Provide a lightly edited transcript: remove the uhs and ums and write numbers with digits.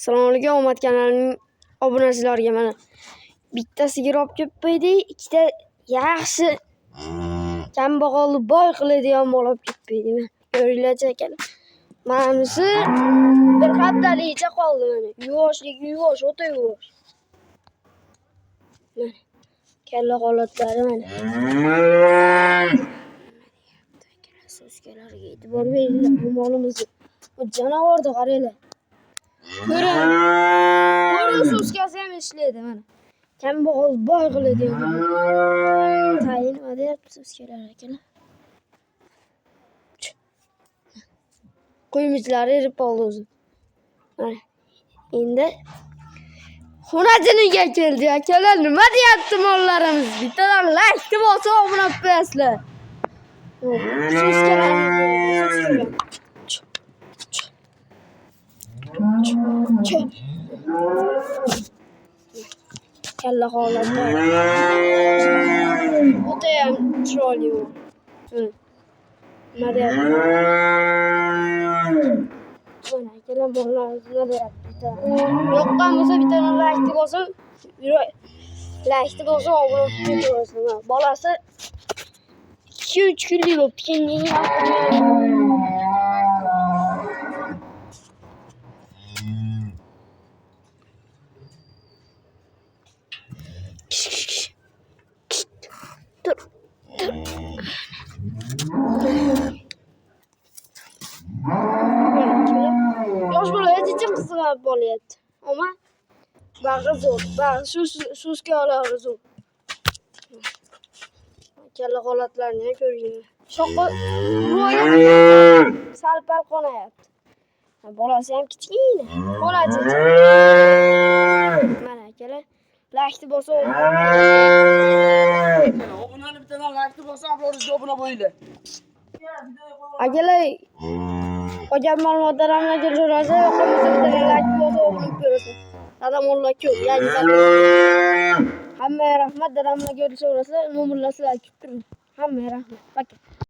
Assalomu alaykum, Omad kanalining obunachilariga mana bitta sigir olib kelib qo'ydik, ikkita yaxshi kambag'alni boy qiladigan bola olib kelib qo'ydik. Ko'ringlarchi akalar. Mana bunisi bir haftaligicha qoldi mana. Yuvosh, o'ta yuvosh. Mana kalla holatlari mana. So'zkalariga e'tibor beringlar, bu molimizni. Bu janavorni qaranglar. Ko'ring, so'zkasi ham ishlaydi mana. Kambag'al boy qiladigan. Tayin nima deyapti so'zkalar akalar? Qo'ymichlari erib qoldi o'zi. Mana endi xonajiniga keldi akalar. Nima deyapti mollarimiz? Bittadan like bo'lsa obuna qo'yasizlar. So'zkalar. Kalla holatda. O'ta ham chiroyli bu. Nima deyapti? Mana akalar mollarimizni deyapti. Yoqqan bo'lsa bittadan like bosib, like bosib obuna qo'yasizlar. Bolasi 2-3 kunlik bo'libdi. Keyin yosh bola hech qizg'ab bolyapti. Ammo bag'i zo'r. Bag'i shu olari zo'r. Kalla holatlarini ham ko'ringlar. Shoqqa sal-pal qonayapti. Bolasi ham kichkina. Bolasi. Mana akalar, like bosib obunani bittadan like bosib, uploadga obuna bo'yinglar. akalar, qolgan ma'lumotlarni keltirasiz, yoqamizda bittadan like bosib obuna qo'yasiz. Dadamlar ko'p, ya'ni hammaga rahmat, dadamlarga ko'rsatasizlar, nomerlar sizlarga kutib turing. Hammaga rahmat.